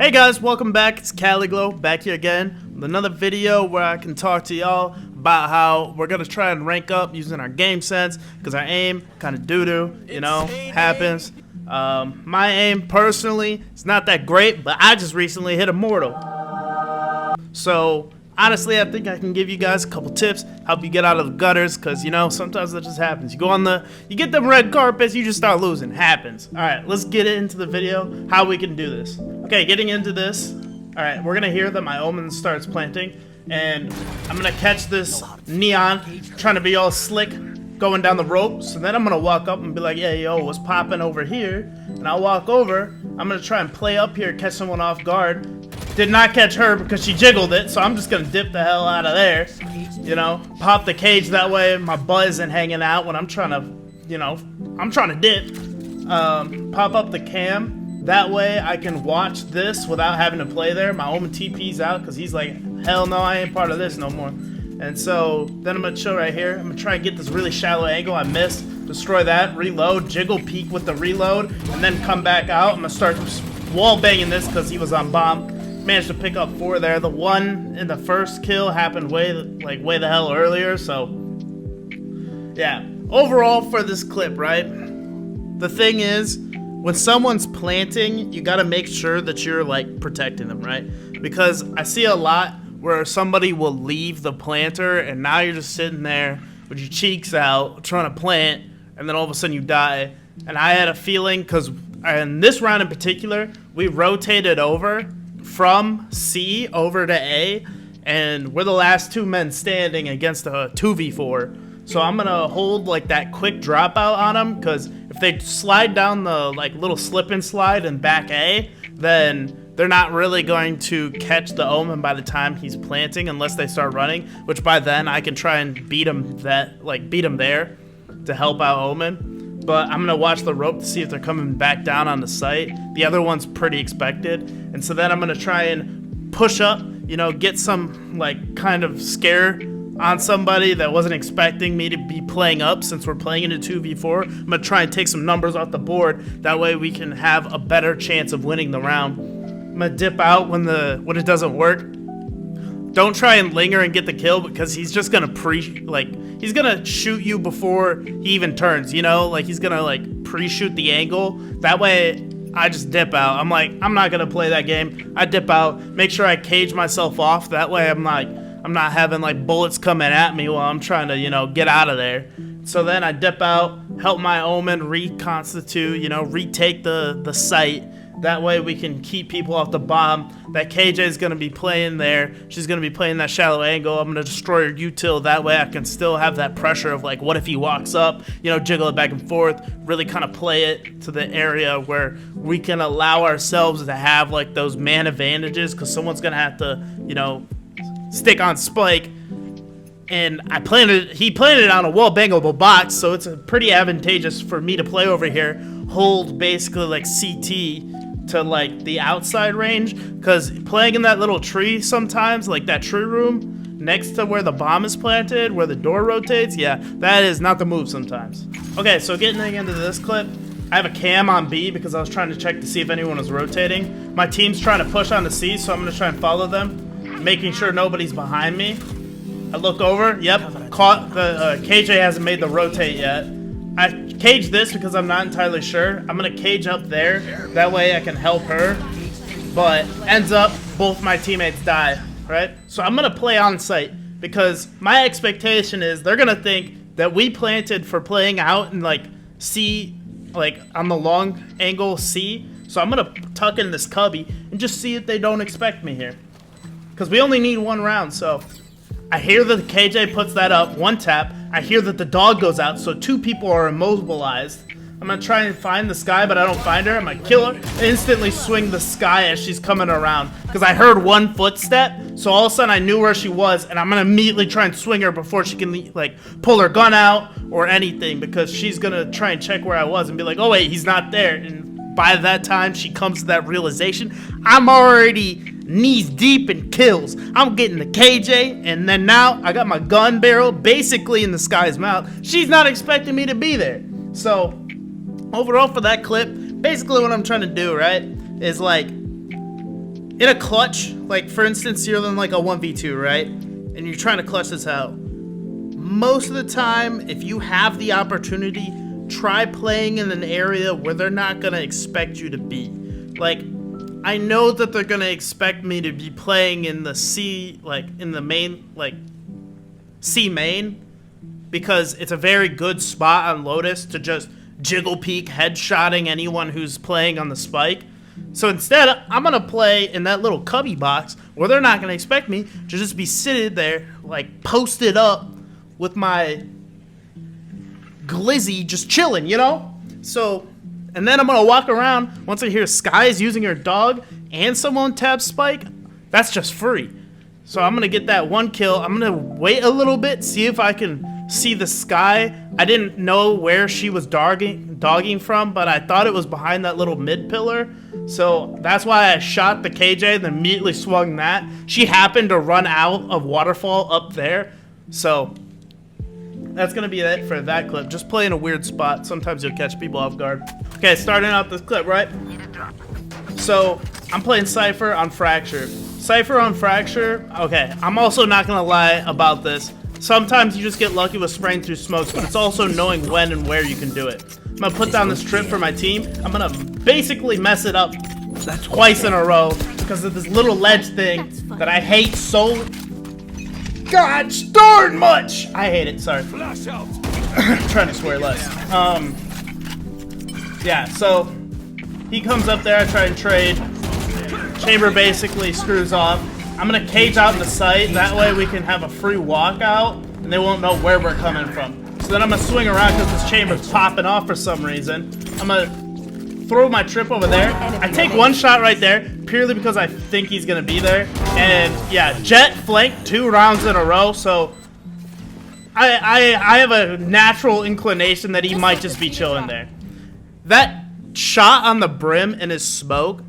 Hey guys, welcome back. It's CaliGlow back here again with another video where I can talk to y'all about how we're gonna try and rank up using our game sense because our aim kind of doo-doo, happens. My aim personally is not that great, but I just recently hit Immortal. So honestly, I think I can give you guys a couple tips, help you get out of the gutters, because sometimes that just happens. You get them red carpets, you just start losing. Happens. Alright, let's get into the video, how we can do this. Okay, getting into this. Alright, we're gonna hear that my omen starts planting, and I'm gonna catch this neon trying to be all slick going down the rope. So then I'm gonna walk up and be like, yeah, yo, what's popping over here? And I'll walk over. I'm gonna try and play up here, catch someone off guard. Did not catch her because she jiggled it, so I'm just gonna dip the hell out of there. Pop the cage, that way my butt isn't hanging out when I'm trying to dip. Pop up the cam. That way I can watch this without having to play there. My Omen TP's out because he's like, hell no, I ain't part of this no more. And so then I'm gonna chill right here. I'm gonna try and get this really shallow angle. I missed. Destroy that. Reload. Jiggle peek with the reload. And then come back out. I'm gonna start wall banging this because he was on bomb. Managed to pick up 4 there. The one in the first kill happened way the hell earlier. So yeah. Overall for this clip, right? The thing is, when someone's planting, you gotta make sure that you're protecting them, right? Because I see a lot where somebody will leave the planter and now you're just sitting there with your cheeks out trying to plant, and then all of a sudden you die. And I had a feeling, because in this round in particular, we rotated over from C over to A, and we're the last 2 men standing against a 2v4. So I'm gonna hold that quick dropout on them, because if they slide down the little slip and slide and back A, then they're not really going to catch the omen by the time he's planting unless they start running, which by then I can try and beat him there to help out omen. But I'm gonna watch the rope to see if they're coming back down on the site. The other one's pretty expected, and so then I'm gonna try and push up, get some kind of scare on somebody that wasn't expecting me to be playing up. Since we're playing in a 2v4, I'm gonna try and take some numbers off the board. That way we can have a better chance of winning the round. I'm gonna dip out when it doesn't work. Don't try and linger and get the kill, because he's just gonna he's gonna shoot you before he even turns, he's gonna pre-shoot the angle. That way I just dip out. I'm not gonna play that game. I dip out, make sure I cage myself off. That way I'm not having bullets coming at me while I'm trying to, get out of there. So then I dip out, help my omen reconstitute, retake the site. That way we can keep people off the bomb. That KJ is going to be playing there. She's going to be playing that shallow angle. I'm going to destroy her util. That way I can still have that pressure of what if he walks up, jiggle it back and forth, really kind of play it to the area where we can allow ourselves to have those man advantages, because someone's going to have to, stick on spike. And he planted it on a wall bangable box, so it's pretty advantageous for me to play over here, hold basically CT to the outside range, because playing in that little tree sometimes, that tree room next to where the bomb is planted, where the door rotates, yeah, that is not the move sometimes. Okay, so getting into this clip, I have a cam on B because I was trying to check to see if anyone was rotating. My team's trying to push on the C, so I'm gonna try and follow them, making sure nobody's behind me. I look over, yep, caught the KJ hasn't made the rotate yet. I cage this because I'm not entirely sure. I'm gonna cage up there, that way I can help her. But ends up both my teammates die, right? So I'm gonna play on site, because my expectation is they're gonna think that we planted for playing out and C, on the long angle C. So I'm gonna tuck in this cubby and just see if they don't expect me here, because we only need 1 round. So I hear that the KJ puts that up, 1 tap. I hear that the dog goes out, so 2 people are immobilized. I'm gonna try and find the Sky, but I don't find her. I'm gonna kill her, instantly swing the Sky as she's coming around, because I heard 1 footstep, so all of a sudden I knew where she was, and I'm gonna immediately try and swing her before she can pull her gun out or anything, because she's gonna try and check where I was and be like, oh wait, he's not there. And by that time she comes to that realization, I'm already knees deep in kills. I'm getting the KJ, and then now I got my gun barrel basically in the Sky's mouth. She's not expecting me to be there. So overall for that clip, basically what I'm trying to do, right, is in a clutch, like for instance, you're in like a 1v2, right? And you're trying to clutch this out. Most of the time, if you have the opportunity, try playing in an area where they're not gonna expect you to be. Like, I know that they're gonna expect me to be playing in the C, like in the main, like C main, because it's a very good spot on Lotus to just jiggle peek headshotting anyone who's playing on the spike. So instead, I'm gonna play in that little cubby box where they're not gonna expect me to just be sitting there, like posted up with my glizzy just chilling, you know? So, and then I'm gonna walk around once I hear Sky's using her dog and someone tab spike. That's just free. So I'm gonna get that one kill. I'm gonna wait a little bit, see if I can see the Sky. I didn't know where she was dogging from, but I thought it was behind that little mid pillar. So that's why I shot the KJ and then immediately swung that. She happened to run out of waterfall up there. So that's gonna be it for that clip. Just play in a weird spot. Sometimes you'll catch people off guard. Okay, starting out this clip, right? So I'm playing Cypher on Fracture. Cypher on Fracture, okay, I'm also not gonna lie about this. Sometimes you just get lucky with spraying through smokes, but it's also knowing when and where you can do it. I'm gonna put down this trip for my team. I'm gonna basically mess it up twice in a row because of this little ledge thing that I hate so gosh darn much. I hate it, sorry. Trying to swear less. Yeah, so he comes up there, I try and trade. Chamber basically screws off. I'm gonna cage out the site, that way we can have a free walkout and they won't know where we're coming from. So then I'm gonna swing around because this chamber's popping off for some reason. I'm gonna throw my trip over there. I take one shot right there, purely because I think he's gonna be there. And yeah, Jet flanked 2 rounds in a row, so I have a natural inclination that he might just be chilling there. That shot on the brim in his smoke,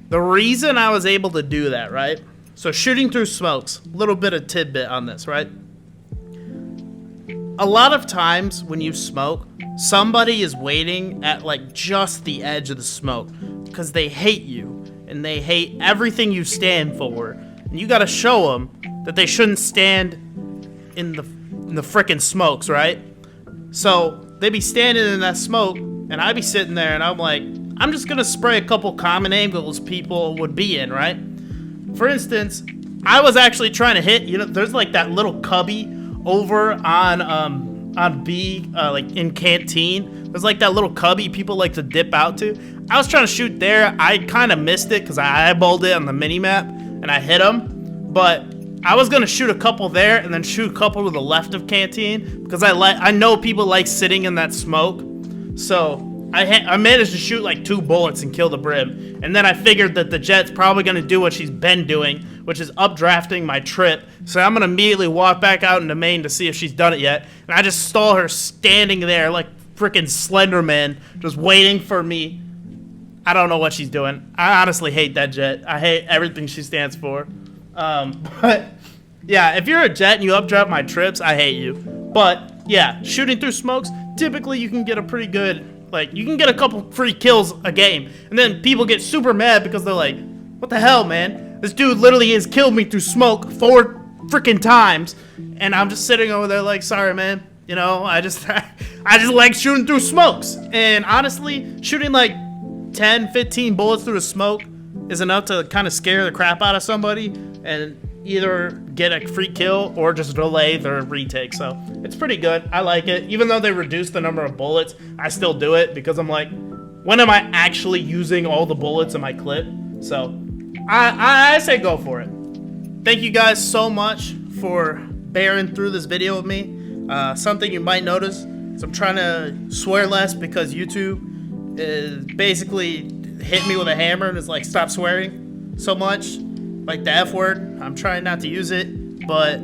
the reason I was able to do that, right? So shooting through smokes, little bit of tidbit on this, right? A lot of times when you smoke, somebody is waiting at like just the edge of the smoke because they hate you and they hate everything you stand for. And you gotta show them that they shouldn't stand in the frickin' smokes, right? So they be standing in that smoke and I be sitting there and I'm like, I'm just gonna spray a couple common angles people would be in, right? For instance, I was actually trying to hit, you know, there's like that little cubby over on B, like in Canteen. There's like that little cubby people like to dip out to. I was trying to shoot there. I kind of missed it because I eyeballed it on the mini-map and I hit him. But I was gonna shoot a couple there and then shoot a couple to the left of Canteen because I know people like sitting in that smoke. So I managed to shoot like 2 bullets and kill the brim. And then I figured that the Jet's probably gonna do what she's been doing, which is updrafting my trip. So I'm gonna immediately walk back out into main to see if she's done it yet. And I just saw her standing there like freaking Slenderman, just waiting for me. I don't know what she's doing. I honestly hate that Jet. I hate everything she stands for. But yeah, if you're a Jet and you updraft my trips, I hate you. But yeah, shooting through smokes, typically you can get a pretty good, like, you can get a couple free kills a game. And then people get super mad because they're like, what the hell, man? This dude literally has killed me through smoke 4 freaking times. And I'm just sitting over there like, sorry, man. You know, I just like shooting through smokes. And honestly, shooting like 10, 15 bullets through a smoke is enough to kind of scare the crap out of somebody and either get a free kill or just delay their retake. So it's pretty good. I like it. Even though they reduced the number of bullets, I still do it because I'm like, when am I actually using all the bullets in my clip? So I say go for it. Thank you guys so much for bearing through this video with me. Something you might notice is I'm trying to swear less because YouTube is basically hit me with a hammer and is like, stop swearing so much. Like the F word, I'm trying not to use it, but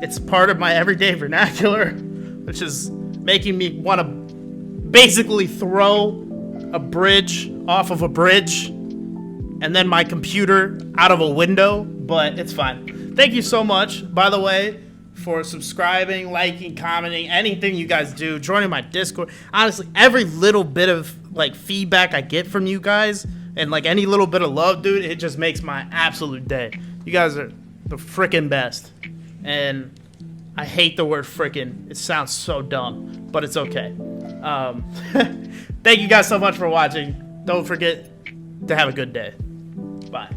it's part of my everyday vernacular, which is making me want to basically throw a bridge off of a bridge and then my computer out of a window, but it's fine. Thank you so much, by the way, for subscribing, liking, commenting, anything you guys do, joining my Discord. Honestly, every little bit of like feedback I get from you guys And like any little bit of love, dude, it just makes my absolute day. You guys are the freaking best. And I hate the word freaking. It sounds so dumb, but it's okay. Thank you guys so much for watching. Don't forget to have a good day. Bye.